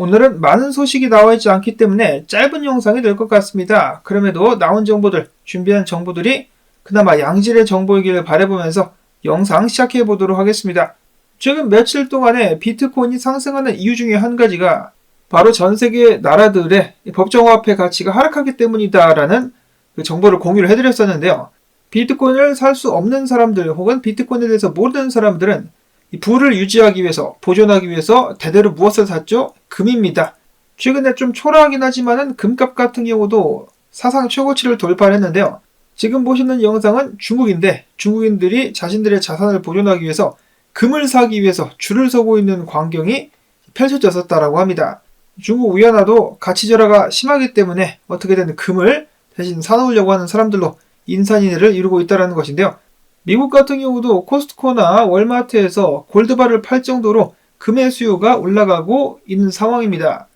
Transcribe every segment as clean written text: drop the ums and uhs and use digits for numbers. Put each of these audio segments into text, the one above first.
오늘은 많은 소식이 나와 있지 않기 때문에 짧은 영상이 될 것 같습니다. 그럼에도 나온 정보들, 준비한 정보들이 그나마 양질의 정보이기를 바라보면서 영상 시작해 보도록 하겠습니다. 최근 며칠 동안에 비트코인이 상승하는 이유 중에 한 가지가 바로 전 세계 나라들의 법정화폐 가치가 하락하기 때문이다라는 그 정보를 공유를 해드렸었는데요. 비트코인을 살 수 없는 사람들 혹은 비트코인에 대해서 모르는 사람들은 이 부를 유지하기 위해서, 보존하기 위해서 대대로 무엇을 샀죠? 금입니다. 최근에 좀 초라하긴 하지만은 금값 같은 경우도 사상 최고치를 돌파했는데요. 지금 보시는 영상은 중국인데 중국인들이 자신들의 자산을 보존하기 위해서 금을 사기 위해서 줄을 서고 있는 광경이 펼쳐졌었다라고 합니다. 중국 위안화도 가치 절하가 심하기 때문에 어떻게든 금을 대신 사놓으려고 하는 사람들로 인산인해를 이루고 있다는 것인데요. 미국 같은 경우도 코스트코나 월마트에서 골드바를 팔 정도로 금의 수요가 올라가고 있는 상황입니다.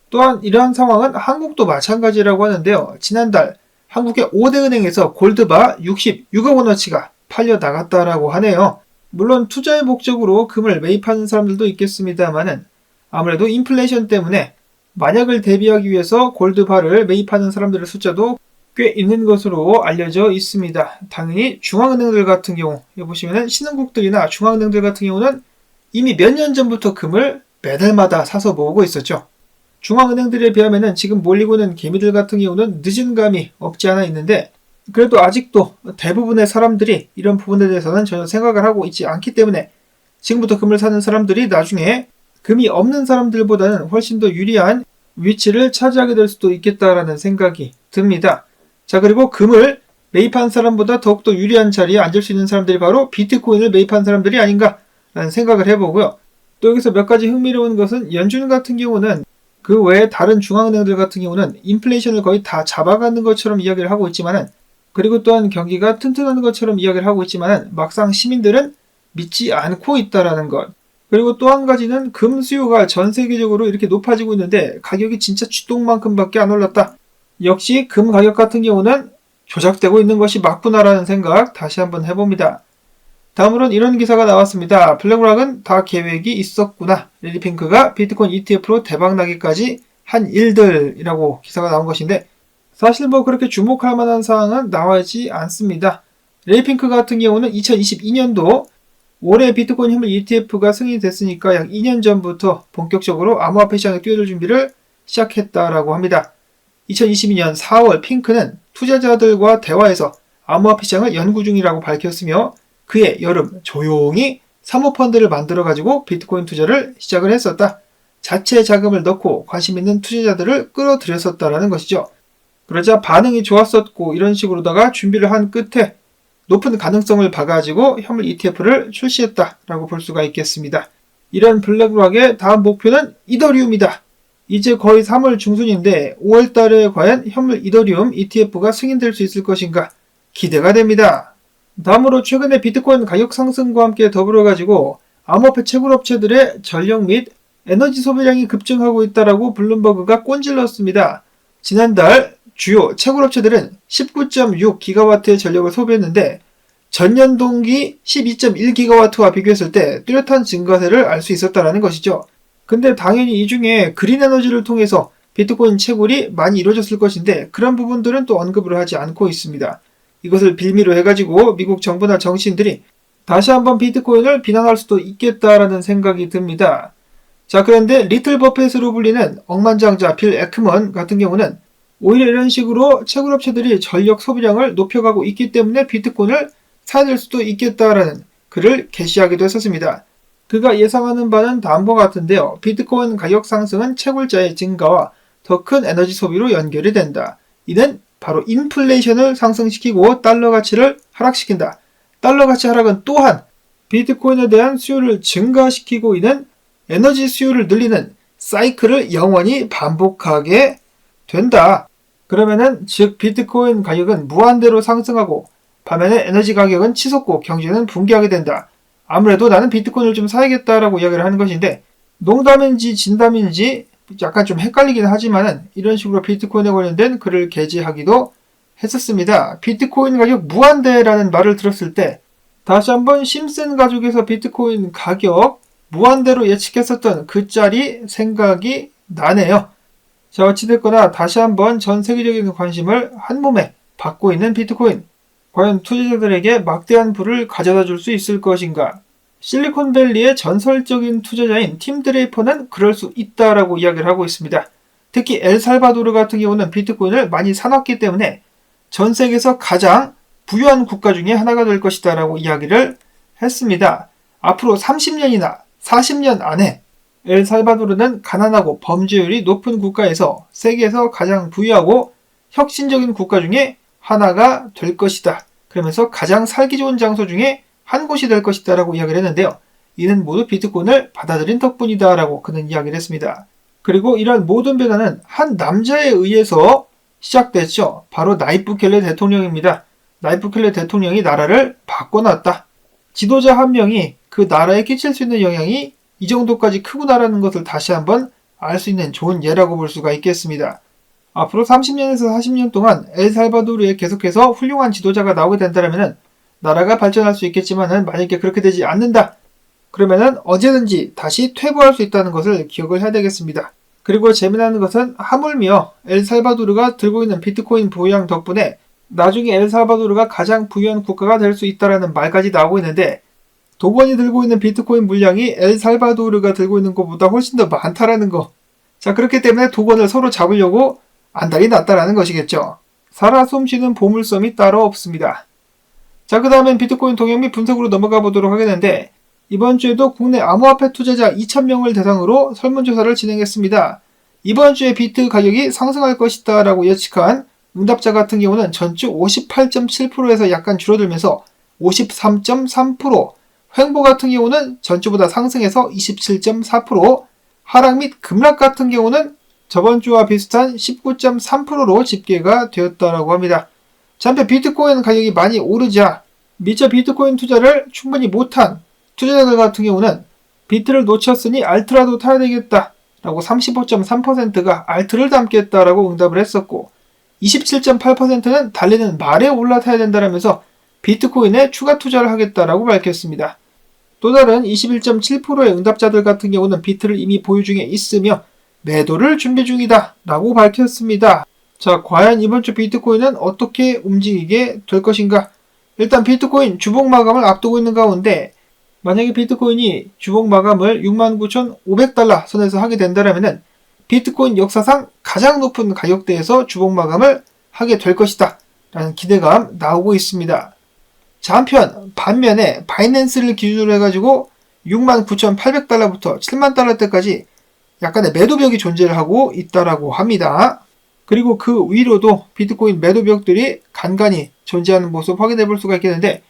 또한 이러한 상황은 한국도 마찬가지라고 하는데요. 지난달 한국의 5대 은행에서 골드바 66억 원어치가 팔려 나갔다라고 하네요. 물론 투자의 목적으로 금을 매입하는 사람들도 있겠습니다만은 아무래도 인플레이션 때문에 만약을 대비하기 위해서 골드바를 매입하는 사람들의 숫자도 꽤 있는 것으로 알려져 있습니다. 당연히 중앙은행들 같은 경우, 여기 보시면은 신흥국들이나 중앙은행들 같은 경우는 이미 몇 년 전부터 금을 매달마다 사서 모으고 있었죠. 중앙은행들에 비하면은 지금 몰리고 있는 개미들 같은 경우는 늦은 감이 없지 않아 있는데 그래도 아직도 대부분의 사람들이 이런 부분에 대해서는 전혀 생각을 하고 있지 않기 때문에 지금부터 금을 사는 사람들이 나중에 금이 없는 사람들보다는 훨씬 더 유리한 위치를 차지하게 될 수도 있겠다라는 생각이 듭니다. 자, 그리고 금을 매입한 사람보다 더욱더 유리한 자리에 앉을 수 있는 사람들이 바로 비트코인을 매입한 사람들이 아닌가라는 생각을 해보고요. 또 여기서 몇 가지 흥미로운 것은 연준 같은 경우는 그 외에 다른 중앙은행들 같은 경우는 인플레이션을 거의 다 잡아가는 것처럼 이야기를 하고 있지만은 그리고 또한 경기가 튼튼한 것처럼 이야기를 하고 있지만은 막상 시민들은 믿지 않고 있다라는 것. 그리고 또 한 가지는 금 수요가 전 세계적으로 이렇게 높아지고 있는데 가격이 진짜 쥐똥만큼밖에 안 올랐다. 역시 금 가격 같은 경우는 조작되고 있는 것이 맞구나라는 생각 다시 한번 해봅니다. 다음으로는 이런 기사가 나왔습니다. 블랙락은 다 계획이 있었구나. 레리핑크가 비트코인 ETF로 대박나기까지 한 일들이라고 기사가 나온 것인데 사실 뭐 그렇게 주목할 만한 사항은 나와있지 않습니다. 레리핑크 같은 경우는 2022년도 올해 비트코인 현물 ETF가 승인이 됐으니까 약 2년 전부터 본격적으로 암호화폐 시장에 뛰어들 준비를 시작했다라고 합니다. 2022년 4월 핑크는 투자자들과 대화해서 암호화폐 시장을 연구 중이라고 밝혔으며 그해 여름 조용히 사모펀드를 만들어가지고 비트코인 투자를 시작을 했었다. 자체 자금을 넣고 관심 있는 투자자들을 끌어들였었다라는 것이죠. 그러자 반응이 좋았었고 이런 식으로다가 준비를 한 끝에 높은 가능성을 봐가지고 현물 ETF를 출시했다라고 볼 수가 있겠습니다. 이런 블랙락의 다음 목표는 이더리움이다. 이제 거의 3월 중순인데 5월달에 과연 현물 이더리움 ETF가 승인될 수 있을 것인가 기대가 됩니다. 다음으로 최근에 비트코인 가격 상승과 함께 더불어가지고 암호화폐 채굴업체들의 전력 및 에너지 소비량이 급증하고 있다라고 블룸버그가 꼰질렀습니다. 지난달 주요 채굴업체들은 19.6GW의 전력을 소비했는데 전년 동기 12.1GW와 비교했을 때 뚜렷한 증가세를 알 수 있었다는 것이죠. 근데 당연히 이 중에 그린 에너지를 통해서 비트코인 채굴이 많이 이루어졌을 것인데 그런 부분들은 또 언급을 하지 않고 있습니다. 이것을 빌미로 해가지고 미국 정부나 정치인들이 다시 한번 비트코인을 비난할 수도 있겠다라는 생각이 듭니다. 자, 그런데 리틀 버펫으로 불리는 억만장자 빌 에크먼 같은 경우는 오히려 이런 식으로 채굴업체들이 전력 소비량을 높여가고 있기 때문에 비트코인을 사야 될 수도 있겠다라는 글을 게시하기도 했었습니다. 그가 예상하는 바는 다음과 같은데요. 비트코인 가격 상승은 채굴자의 증가와 더 큰 에너지 소비로 연결이 된다. 이는 바로 인플레이션을 상승시키고 달러 가치를 하락시킨다. 달러 가치 하락은 또한 비트코인에 대한 수요를 증가시키고 있는 에너지 수요를 늘리는 사이클을 영원히 반복하게 된다. 그러면은 즉 비트코인 가격은 무한대로 상승하고 반면에 에너지 가격은 치솟고 경제는 붕괴하게 된다. 아무래도 나는 비트코인을 좀 사야겠다라고 이야기를 하는 것인데 농담인지 진담인지 약간 좀 헷갈리긴 하지만은 이런 식으로 비트코인에 관련된 글을 게재하기도 했었습니다. 비트코인 가격 무한대라는 말을 들었을 때 다시 한번 심슨 가족에서 비트코인 가격 무한대로 예측했었던 그 짤이 생각이 나네요. 자, 어찌됐거나 다시 한번 전 세계적인 관심을 한몸에 받고 있는 비트코인. 과연 투자자들에게 막대한 부를 가져다 줄 수 있을 것인가? 실리콘밸리의 전설적인 투자자인 팀 드레이퍼는 그럴 수 있다라고 이야기를 하고 있습니다. 특히 엘살바도르 같은 경우는 비트코인을 많이 사놨기 때문에 전 세계에서 가장 부유한 국가 중에 하나가 될 것이다 라고 이야기를 했습니다. 앞으로 30년이나 40년 안에 엘살바도르는 가난하고 범죄율이 높은 국가에서 세계에서 가장 부유하고 혁신적인 국가 중에 하나가 될 것이다. 그러면서 가장 살기 좋은 장소 중에 한 곳이 될 것이다 라고 이야기를 했는데요. 이는 모두 비트코인을 받아들인 덕분이다 라고 그는 이야기를 했습니다. 그리고 이런 모든 변화는 한 남자에 의해서 시작됐죠. 바로 나이프 부켈레 대통령입니다. 나이프 부켈레 대통령이 나라를 바꿔놨다. 지도자 한 명이 그 나라에 끼칠 수 있는 영향이 이 정도까지 크구나라는 것을 다시 한번 알 수 있는 좋은 예라고 볼 수가 있겠습니다. 앞으로 30년에서 40년 동안 엘살바도르에 계속해서 훌륭한 지도자가 나오게 된다면 나라가 발전할 수 있겠지만은 만약에 그렇게 되지 않는다. 그러면은 언제든지 다시 퇴보할 수 있다는 것을 기억을 해야 되겠습니다. 그리고 재미나는 것은 하물며 엘살바도르가 들고 있는 비트코인 보유량 덕분에 나중에 엘살바도르가 가장 부유한 국가가 될 수 있다라는 말까지 나오고 있는데 도건이 들고 있는 비트코인 물량이 엘살바도르가 들고 있는 것보다 훨씬 더 많다라는 거. 자, 그렇기 때문에 도건을 서로 잡으려고 안달이 났다라는 것이겠죠. 살아 숨쉬는 보물섬이 따로 없습니다. 자, 그 다음엔 비트코인 동향 및 분석으로 넘어가 보도록 하겠는데 이번 주에도 국내 암호화폐 투자자 2,000명을 대상으로 설문조사를 진행했습니다. 이번 주에 비트 가격이 상승할 것이다 라고 예측한 응답자 같은 경우는 전주 58.7%에서 약간 줄어들면서 53.3%, 횡보 같은 경우는 전주보다 상승해서 27.4%, 하락 및 급락 같은 경우는 저번 주와 비슷한 19.3%로 집계가 되었다고 합니다. 한편 비트코인 가격이 많이 오르자 미처 비트코인 투자를 충분히 못한 투자자들 같은 경우는 비트를 놓쳤으니 알트라도 타야 되겠다 라고 35.3%가 알트를 담겠다라고 응답을 했었고 27.8%는 달리는 말에 올라타야 된다라면서 비트코인에 추가 투자를 하겠다라고 밝혔습니다. 또 다른 21.7%의 응답자들 같은 경우는 비트를 이미 보유 중에 있으며 매도를 준비 중이다 라고 밝혔습니다. 자, 과연 이번 주 비트코인은 어떻게 움직이게 될 것인가? 일단 비트코인 주봉 마감을 앞두고 있는 가운데 만약에 비트코인이 주봉 마감을 69,500달러 선에서 하게 된다면 비트코인 역사상 가장 높은 가격대에서 주봉 마감을 하게 될 것이다 라는 기대감 나오고 있습니다. 자, 한편 반면에 바이낸스를 기준으로 해가지고 69,800달러부터 70,000달러대까지 약간의 매도벽이 존재를 하고 있다라고 합니다. 그리고 그 위로도 비트코인 매도벽들이 간간히 존재하는 모습 확인해 볼 수가 있겠는데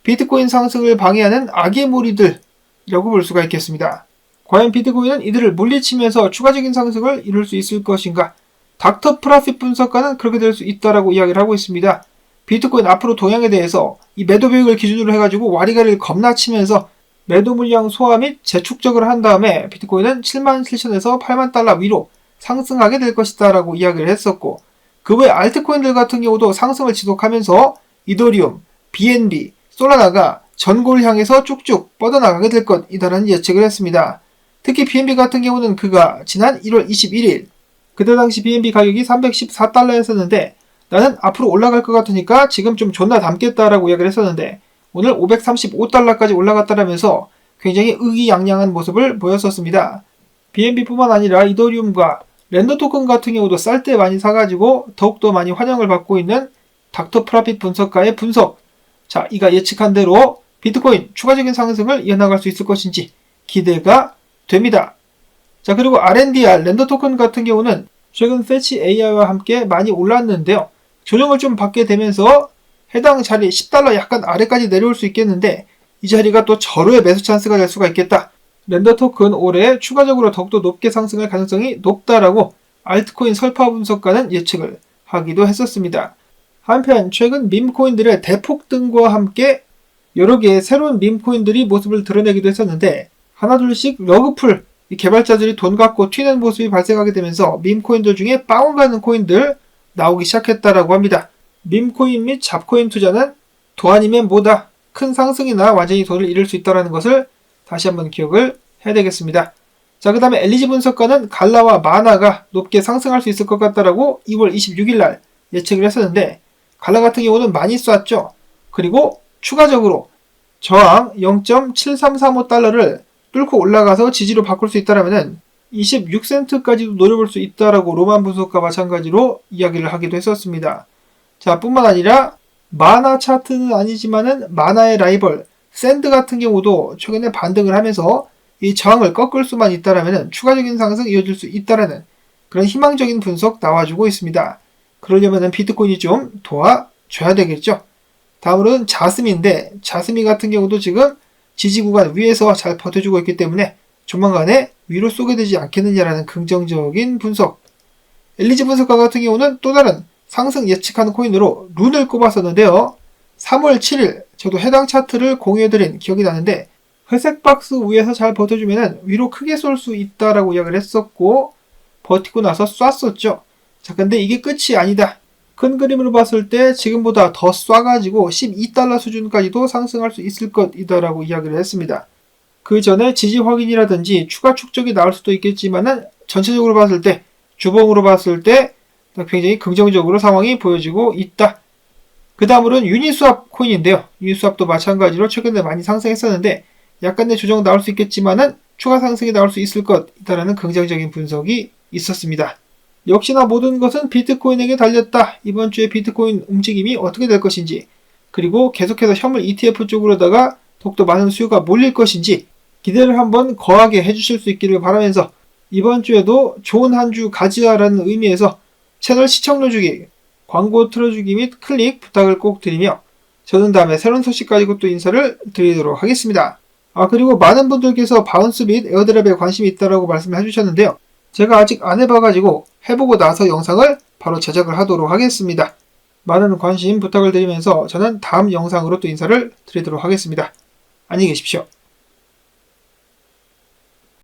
비트코인 상승을 방해하는 악의 무리들이라고 볼 수가 있겠습니다. 과연 비트코인은 이들을 물리치면서 추가적인 상승을 이룰 수 있을 것인가? 닥터 프라핏 분석가는 그렇게 될 수 있다라고 이야기를 하고 있습니다. 비트코인 앞으로 동향에 대해서 이 매도벽을 기준으로 해가지고 와리가리를 겁나 치면서 매도 물량 소화 및 재축적을 한 다음에 비트코인은 77,000에서 80,000달러 위로 상승하게 될 것이다 라고 이야기를 했었고 그 외 알트코인들 같은 경우도 상승을 지속하면서 이더리움, BNB, 솔라나가 전고를 향해서 쭉쭉 뻗어나가게 될 것이다라는 예측을 했습니다. 특히 BNB 같은 경우는 그가 지난 1월 21일 그때 당시 BNB 가격이 314달러였었는데 나는 앞으로 올라갈 것 같으니까 지금 좀 존나 담겠다라고 이야기를 했었는데 오늘 535달러까지 올라갔다라면서 굉장히 의기양양한 모습을 보였었습니다. BNB뿐만 아니라 이더리움과 렌더 토큰 같은 경우도 쌀 때 많이 사가지고 더욱더 많이 환영을 받고 있는 닥터 프라핏 분석가의 분석. 자, 이가 예측한 대로 비트코인 추가적인 상승을 이어나갈 수 있을 것인지 기대가 됩니다. 자, 그리고 RNDR 렌더 토큰 같은 경우는 최근 패치 AI와 함께 많이 올랐는데요. 조정을 좀 받게 되면서 해당 자리 10달러 약간 아래까지 내려올 수 있겠는데 이 자리가 또 절호의 매수 찬스가 될 수가 있겠다. 렌더 토큰 올해 추가적으로 더욱더 높게 상승할 가능성이 높다라고 알트코인 설파 분석가는 예측을 하기도 했었습니다. 한편 최근 밈코인들의 대폭등과 함께 여러 개의 새로운 밈코인들이 모습을 드러내기도 했었는데 하나둘씩 러그풀 개발자들이 돈 갖고 튀는 모습이 발생하게 되면서 밈코인들 중에 빵원 가는 코인들 나오기 시작했다라고 합니다. 밈코인 및 잡코인 투자는 도 아니면 뭐다 큰 상승이나 완전히 돈을 잃을 수 있다는 것을 다시 한번 기억을 해야 되겠습니다. 자, 그 다음에 LG 분석가는 갈라와 마나가 높게 상승할 수 있을 것 같다라고 2월 26일 날 예측을 했었는데, 갈라 같은 경우는 많이 쐈죠. 그리고 추가적으로 저항 0.7335달러를 뚫고 올라가서 지지로 바꿀 수 있다라면은 26센트까지도 노려볼 수 있다라고 로만 분석과 마찬가지로 이야기를 하기도 했었습니다. 자, 뿐만 아니라 마나 차트는 아니지만은 마나의 라이벌 샌드 같은 경우도 최근에 반등을 하면서 이 저항을 꺾을 수만 있다라면은 추가적인 상승 이어질 수 있다라는 그런 희망적인 분석 나와주고 있습니다. 그러려면은 비트코인이 좀 도와줘야 되겠죠. 다음으로는 자스미인데, 자스미 같은 경우도 지금 지지 구간 위에서 잘 버텨주고 있기 때문에 조만간에 위로 쏘게 되지 않겠느냐라는 긍정적인 분석. LG 분석가 같은 경우는 또 다른 상승 예측하는 코인으로 룬을 꼽았었는데요. 3월 7일 저도 해당 차트를 공유해드린 기억이 나는데, 회색 박스 위에서 잘 버텨주면 위로 크게 쏠 수 있다라고 이야기를 했었고, 버티고 나서 쐈었죠. 자, 근데 이게 끝이 아니다. 큰 그림으로 봤을 때 지금보다 더 쏴가지고 12달러 수준까지도 상승할 수 있을 것이다라고 이야기를 했습니다. 그 전에 지지 확인이라든지 추가 축적이 나올 수도 있겠지만은 전체적으로 봤을 때, 주봉으로 봤을 때 굉장히 긍정적으로 상황이 보여지고 있다. 그 다음으로는 유니스왑 코인인데요. 유니스왑도 마찬가지로 최근에 많이 상승했었는데 약간의 조정 나올 수 있겠지만은 추가 상승이 나올 수 있을 것이다라는 긍정적인 분석이 있었습니다. 역시나 모든 것은 비트코인에게 달렸다. 이번 주에 비트코인 움직임이 어떻게 될 것인지, 그리고 계속해서 현물 ETF 쪽으로다가 더욱더 많은 수요가 몰릴 것인지 기대를 한번 거하게 해주실 수 있기를 바라면서, 이번 주에도 좋은 한 주 가지라는 의미에서 채널 시청료 주기, 광고 틀어주기 및 클릭 부탁을 꼭 드리며, 저는 다음에 새로운 소식 가지고 또 인사를 드리도록 하겠습니다. 그리고 많은 분들께서 바운스 및 에어드랍에 관심이 있다라고 말씀을 해주셨는데요. 제가 아직 안 해봐가지고 해보고 나서 영상을 바로 제작을 하도록 하겠습니다. 많은 관심 부탁을 드리면서 저는 다음 영상으로 또 인사를 드리도록 하겠습니다. 안녕히 계십시오.